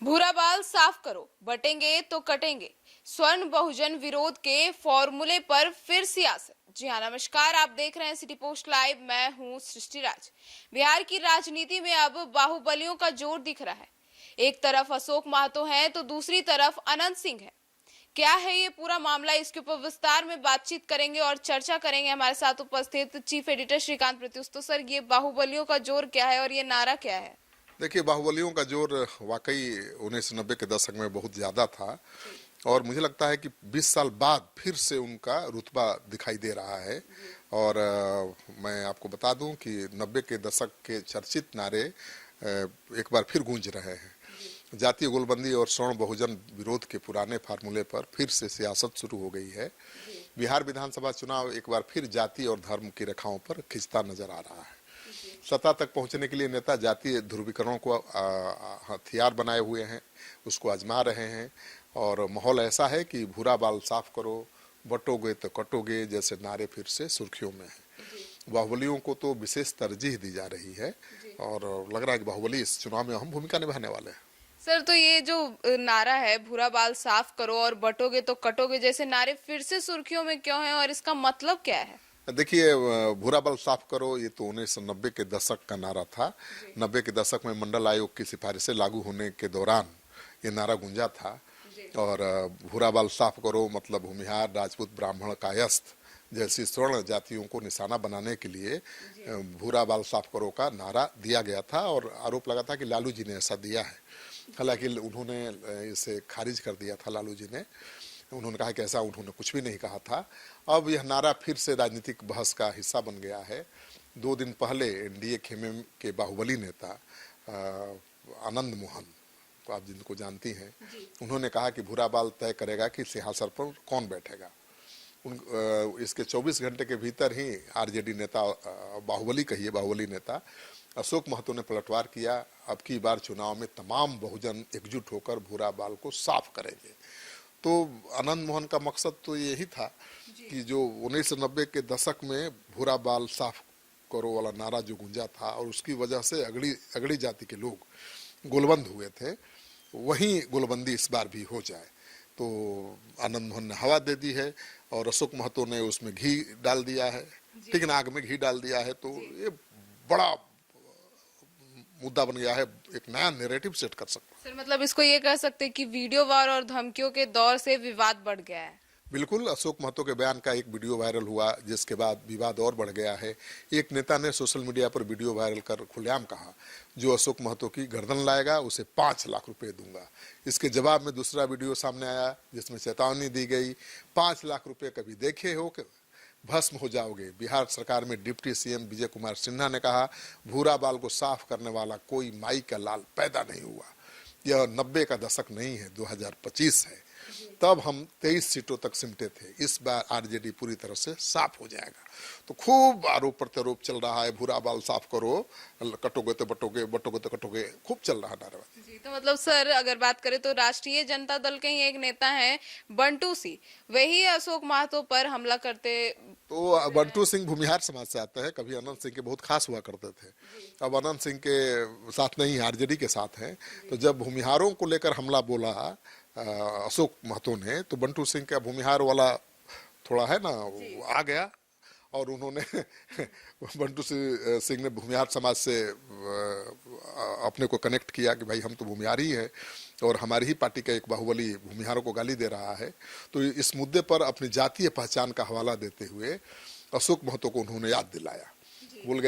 भूरा बाल साफ करो, बटेंगे तो कटेंगे। स्वर्ण बहुजन विरोध के फॉर्मूले पर फिर सियासत। जी हाँ, नमस्कार, आप देख रहे हैं सिटी पोस्ट लाइव। मैं हूँ सृष्टि राज। बिहार की राजनीति में अब बाहुबलियों का जोर दिख रहा है। एक तरफ अशोक महतो है तो दूसरी तरफ अनंत सिंह है। क्या है ये पूरा मामला, इसके ऊपर विस्तार में बातचीत करेंगे और चर्चा करेंगे। हमारे साथ उपस्थित चीफ एडिटर श्रीकांत प्रत्युष। तो सर, ये बाहुबलियों का जोर क्या है और ये नारा क्या है? देखिए, बाहुबलियों का जोर वाकई 1990 के दशक में बहुत ज़्यादा था और मुझे लगता है कि 20 साल बाद फिर से उनका रुतबा दिखाई दे रहा है। और मैं आपको बता दूं कि 90 के दशक के चर्चित नारे एक बार फिर गूंज रहे हैं। जातीय गोलबंदी और स्वर्ण बहुजन विरोध के पुराने फार्मूले पर फिर से सियासत शुरू हो गई है। बिहार विधानसभा चुनाव एक बार फिर जाति और धर्म की रेखाओं पर खिंचता नजर आ रहा है। सत्ता तक पहुंचने के लिए नेता जातीय ध्रुवीकरणों को हथियार बनाए हुए हैं, उसको आजमा रहे हैं और माहौल ऐसा है कि भूरा बाल साफ करो, बटोगे तो कटोगे जैसे नारे फिर से सुर्खियों में हैं। बाहुबलियों को तो विशेष तरजीह दी जा रही है और लग रहा है कि बाहुबली इस चुनाव में अहम भूमिका निभाने वाले हैं। सर, तो ये जो नारा है, भूरा बाल साफ करो और बटोगे तो कटोगे जैसे नारे फिर से सुर्खियों में क्यों हैं और इसका मतलब क्या है? देखिए, भूरा बाल साफ करो ये तो 1990 के दशक का नारा था। 90 के दशक में मंडल आयोग की सिफारिशें लागू होने के दौरान ये नारा गूंजा था। और भूरा बाल साफ करो मतलब भूमिहार, राजपूत, ब्राह्मण, कायस्थ जैसी स्वर्ण जातियों को निशाना बनाने के लिए भूरा बाल साफ करो का नारा दिया गया था और आरोप लगा था कि लालू जी ने ऐसा दिया है। हालांकि उन्होंने इसे खारिज कर दिया था लालू जी ने। उन्होंने कहा कि ऐसा उन्होंने कुछ भी नहीं कहा था। अब यह नारा फिर से राजनीतिक बहस का हिस्सा बन गया है। 2 दिन पहले एनडीए खेमे के बाहुबली नेता आनंद मोहन, तो आप जिनको जानती हैं, उन्होंने कहा कि भूरा बाल तय करेगा कि सिंहासन पर कौन बैठेगा। इसके 24 घंटे के भीतर ही आरजेडी नेता, बाहुबली नेता अशोक महतो ने पलटवार किया। अब की बार चुनाव में तमाम बहुजन एकजुट होकर भूरा बाल को साफ करेंगे। तो आनंद मोहन का मकसद तो यही था कि जो 1990 के दशक में भूरा बाल साफ करो वाला नारा जो गूंजा था और उसकी वजह से अगड़ी जाति के लोग गोलबंद हुए थे, वहीं गोलबंदी इस बार भी हो जाए। तो आनंद मोहन ने हवा दे दी है और अशोक महतो ने उसमें घी डाल दिया है, ठीक ना, आग में घी डाल दिया है। तो ये बड़ा मुद्दा बन गया है, एक नया नैरेटिव सेट कर सकता है। सर, मतलब इसको ये कह सकते हैं कि वीडियो वार और धमकियों के दौर से विवाद बढ़ गया है। बिल्कुल, अशोक महतो के बयान का एक वीडियो वायरल हुआ जिसके बाद विवाद और बढ़ गया है। एक नेता ने सोशल मीडिया पर वीडियो वायरल कर खुलेआम कहा, जो अशोक महतो की गर्दन लाएगा उसे 5 लाख रुपए दूंगा। इसके जवाब में दूसरा वीडियो सामने आया जिसमें चेतावनी दी गई, 5 लाख रुपए कभी देखे हो कि भस्म हो जाओगे। बिहार सरकार में डिप्टी सीएम विजय कुमार सिन्हा ने कहा, भूरा बाल को साफ करने वाला कोई माई का लाल पैदा नहीं हुआ। यह 90 का दशक नहीं है, 2025 है। तब हम 23 सीटों तक सिमटे थे, इस बार आरजेडी पूरी तरह से साफ हो जाएगा। तो खूब आरोप प्रत्यारोप चल रहा है, भूरा बाल साफ करो, कटोगे तो बटोगे, बटोगे तो कटोगे, खूब चल रहा नारेबाजी। जी, तो मतलब सर, अगर बात करें तो राष्ट्रीय जनता दल के ही एक नेता हैं बंटू सिंह, वही अशोक महतो पर हमला करते। तो बंटू सिंह भूमिहार समाज से आते हैं, कभी अनंत सिंह के बहुत खास हुआ करते थे। अब अनंत सिंह के साथ नहीं, आरजेडी के साथ हैं। तो जब भूमिहारों को लेकर हमला बोला अशोक महतो ने, तो बंटू सिंह का भूमिहार वाला थोड़ा है ना, आ गया और उन्होंने बंटू सिंह ने भूमिहार समाज से अपने को कनेक्ट किया कि भाई हम तो भूमिहार ही है और हमारी ही पार्टी का एक बाहुबली भूमिहारों को गाली दे रहा है। तो इस मुद्दे पर अपनी जातीय पहचान का हवाला देते हुए अशोक महतो को उन्होंने याद दिलाया।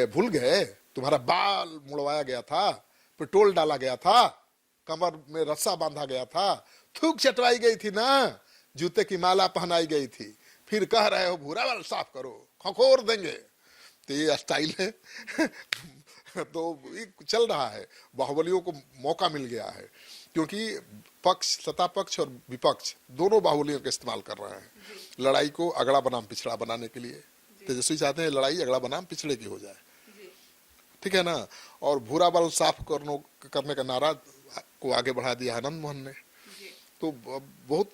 भूल गए तुम्हारा बाल मुड़वाया गया था, पेट्रोल डाला गया था, कमर में रस्सा बांधा गया था, थूक चटवाई गई थी ना, जूते की माला पहनाई गई थी, फिर कह रहे हो भूरा बाल साफ करो, खखोर देंगे। तो ये स्टाइल है। तो ये चल रहा है, बाहुबलियों को मौका मिल गया है क्योंकि सत्ता पक्ष और विपक्ष दोनों बाहुबलियों का इस्तेमाल कर रहे हैं लड़ाई को अगड़ा बनाम पिछड़ा बनाने के लिए। तेजस्वी चाहते हैं लड़ाई अगड़ा बनाम पिछड़े की हो जाए, ठीक है ना। और भूरा बाल साफ करने का नारा को आगे बढ़ा दिया आनंद मोहन ने। तो बहुत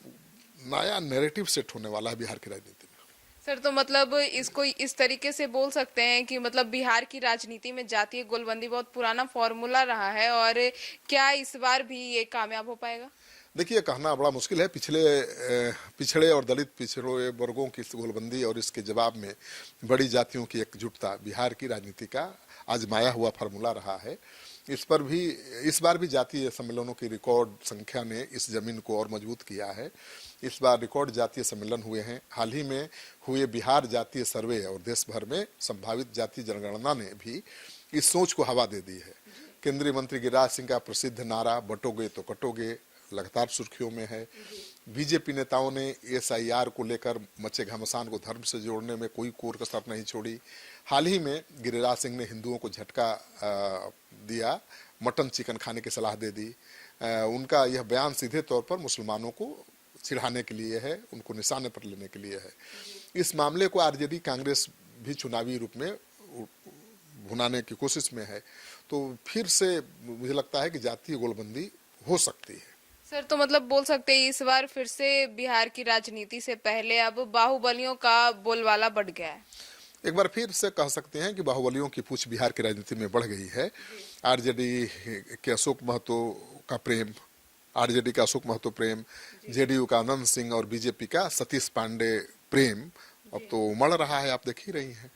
नया नैरेटिव सेट होने वाला है बिहार की राजनीति में। सर तो मतलब इसको इस तरीके से बोल सकते हैं कि मतलब बिहार की राजनीति में जातीय गोलबंदी बहुत पुराना फॉर्मूला रहा है, और क्या इस बार भी ये कामयाब हो पाएगा? देखिए, कहना बड़ा मुश्किल है। पिछड़े और दलित पिछड़े वर्गों की इस गोलबंदी और इसके जवाब में बड़ी जातियों की एकजुटता बिहार की राजनीति का आजमाया हुआ फार्मूला रहा है। इस बार भी जातीय सम्मेलनों की रिकॉर्ड संख्या ने इस जमीन को और मजबूत किया है। इस बार रिकॉर्ड जातीय सम्मेलन हुए हैं। हाल ही में हुए बिहार जातीय सर्वे और देश भर में संभावित जातीय जनगणना ने भी इस सोच को हवा दे दी है। केंद्रीय मंत्री गिरिराज सिंह का प्रसिद्ध नारा बटोगे तो कटोगे लगातार सुर्खियों में है। बीजेपी नेताओं ने एसआईआर को लेकर मचे घमासान को धर्म से जोड़ने में कोई कोर कसर नहीं छोड़ी। हाल ही में गिरिराज सिंह ने हिंदुओं को झटका दिया, मटन चिकन खाने की सलाह दे दी। उनका यह बयान सीधे तौर पर मुसलमानों को चिढ़ाने के लिए है, उनको निशाने पर लेने के लिए है। इस मामले को आरजेडी कांग्रेस भी चुनावी रूप में भुनाने की कोशिश में है। तो फिर से मुझे लगता है कि जातीय गोलबंदी हो सकती है। सर तो मतलब बोल सकते हैं इस बार फिर से बिहार की राजनीति से पहले अब बाहुबलियों का बोलबाला बढ़ गया है। एक बार फिर से कह सकते हैं कि बाहुबलियों की पूछ बिहार की राजनीति में बढ़ गई है। आरजेडी के अशोक महतो का प्रेम, आरजेडी का अशोक महतो प्रेम, जेडीयू का आनंद सिंह और बीजेपी का सतीश पांडे प्रेम अब तो उमड़ रहा है, आप देख ही रही हैं।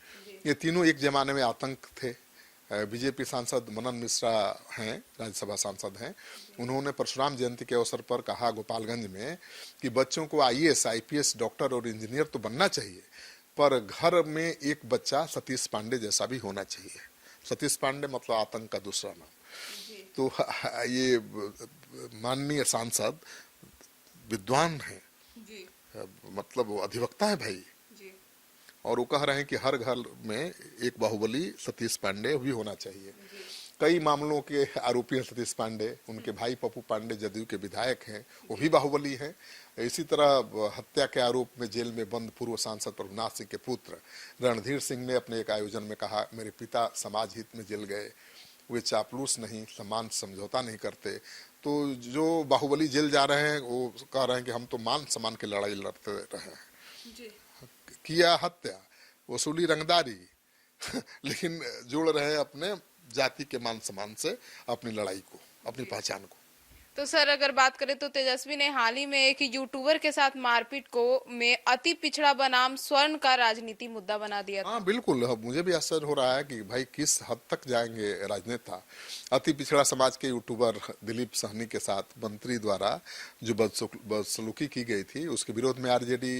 ये तीनों एक जमाने में आतंक थे। बीजेपी सांसद मनन मिश्रा हैं, राज्यसभा सांसद हैं। उन्होंने परशुराम जयंती के अवसर पर कहा गोपालगंज में कि बच्चों को आईएएस, आईपीएस, डॉक्टर और इंजीनियर तो बनना चाहिए, पर घर में एक बच्चा सतीश पांडे जैसा भी होना चाहिए। सतीश पांडे मतलब आतंक का दूसरा नाम। तो ये माननीय सांसद विद्वान हैं, मतलब वो अधिवक्ता है भाई, और वो कह रहे हैं कि हर घर में एक बाहुबली सतीश पांडे भी होना चाहिए। कई मामलों के आरोपी हैं सतीश पांडे, उनके भाई पप्पू पांडे जदयू के विधायक हैं, वो भी बाहुबली हैं। इसी तरह हत्या के आरोप में जेल में बंद पूर्व सांसद प्रभुनाथ सिंह के पुत्र रणधीर सिंह ने अपने एक आयोजन में कहा, मेरे पिता समाज हित में जेल गए, वे चापलूस नहीं, समान समझौता नहीं करते। तो जो बाहुबली जेल जा रहे हैं वो कह रहे हैं कि हम तो मान सम्मान की लड़ाई लड़ते रहे हैं। किया हत्या, वसूली रंगदारी लेकिन जोड़ रहे हैं अपने जाति के मान सम्मान से अपनी लड़ाई को, अपनी पहचान को। तो सर अगर बात करें तो तेजस्वी ने हाल ही में एक यूट्यूबर के साथ मारपीट को में अति पिछड़ा बनाम स्वर्ण का राजनीति मुद्दा बना दिया था। हाँ बिल्कुल, मुझे भी आश्चर्य हो रहा है कि भाई किस हद तक जाएंगे राजनेता। अति पिछड़ा समाज के यूट्यूबर दिलीप सहनी के साथ मंत्री द्वारा जो बदसलूकी की गई थी उसके विरोध में आरजेडी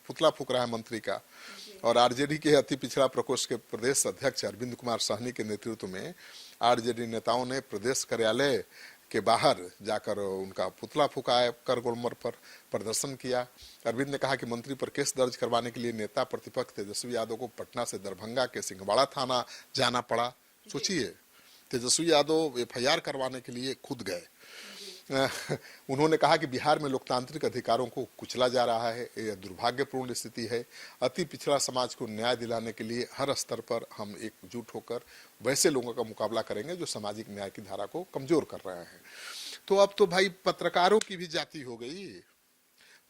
पुतला फूंक रहा है मंत्री का। और आरजेडी के अति पिछड़ा प्रकोष्ठ के प्रदेश अध्यक्ष अरविंद कुमार सहनी के नेतृत्व में आरजेडी नेताओं ने प्रदेश कार्यालय के बाहर जाकर उनका पुतला फूंकाया, कर गोलमर पर प्रदर्शन किया। अरविंद ने कहा कि मंत्री पर केस दर्ज करवाने के लिए नेता प्रतिपक्ष तेजस्वी यादव को पटना से दरभंगा के सिंहवाड़ा थाना जाना पड़ा। सोचिए, तेजस्वी यादव एफआईआर करवाने के लिए खुद गए। उन्होंने कहा कि बिहार में लोकतांत्रिक अधिकारों को कुचला जा रहा है, यह दुर्भाग्यपूर्ण स्थिति है। अति पिछड़ा समाज को न्याय दिलाने के लिए हर स्तर पर हम एकजुट होकर वैसे लोगों का मुकाबला करेंगे जो सामाजिक न्याय की धारा को कमजोर कर रहे हैं। तो अब तो भाई पत्रकारों की भी जाति हो गई।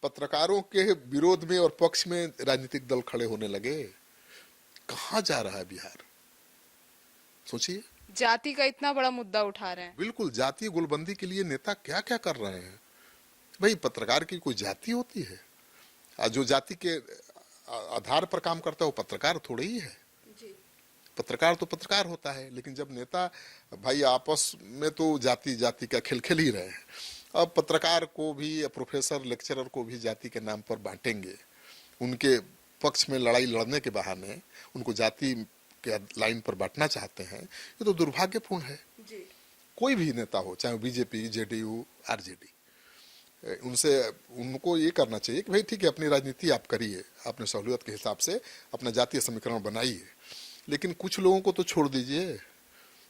पत्रकारों के विरोध में और पक्ष में राजनीतिक दल खड़े होने लगे। कहाँ जा रहा है बिहार, सोचिए। जाति का इतना बड़ा मुद्दा उठा रहे हैं। बिल्कुल, जातीय गोलबंदी के लिए नेता क्या क्या कर रहे हैं। भाई पत्रकार की कोई जाति होती है? जो जाति के आधार पर काम करता है वो पत्रकार थोड़ी ही है। पत्रकार तो पत्रकार होता है, लेकिन जब नेता भाई आपस में तो जाति जाति का खेल खेल ही रहे हैं। अब पत्रकार को भी, प्रोफेसर लेक्चरर को भी जाति के नाम पर बांटेंगे, उनके पक्ष में लड़ाई लड़ने के बहाने उनको जाति के लाइन पर बांटना चाहते हैं। ये तो दुर्भाग्यपूर्ण है। कोई भी नेता हो, चाहे बीजेपी, जेडीयू, आरजेडी, उनको ये करना चाहिए कि भाई ठीक है, अपनी राजनीति आप करिए, अपने सहूलियत के हिसाब से अपना जातीय समीकरण बनाइए, लेकिन कुछ लोगों को तो छोड़ दीजिए,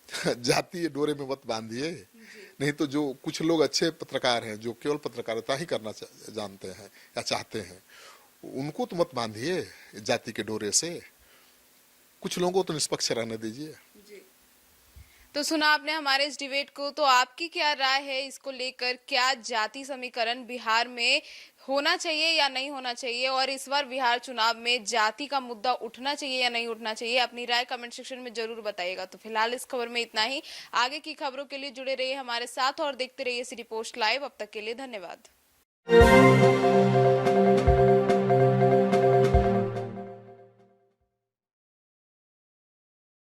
जातीय डोरे में मत बांधिए। नहीं तो जो कुछ लोग अच्छे पत्रकार हैं जो केवल पत्रकारिता ही करना जानते हैं या चाहते हैं, उनको तो मत बांधिए जाति के डोरे से। कुछ लोगों को तो निष्पक्ष रहने दीजिए। तो सुना आपने हमारे इस डिबेट को, तो आपकी क्या राय है इसको लेकर? क्या जाति समीकरण बिहार में होना चाहिए या नहीं होना चाहिए, और इस बार बिहार चुनाव में जाति का मुद्दा उठना चाहिए या नहीं उठना चाहिए? अपनी राय कमेंट सेक्शन में जरूर बताइएगा। तो फिलहाल इस खबर में इतना ही। आगे की खबरों के लिए जुड़े रहिए हमारे साथ और देखते रहिए सिटी पोस्ट लाइव। अब तक के लिए धन्यवाद।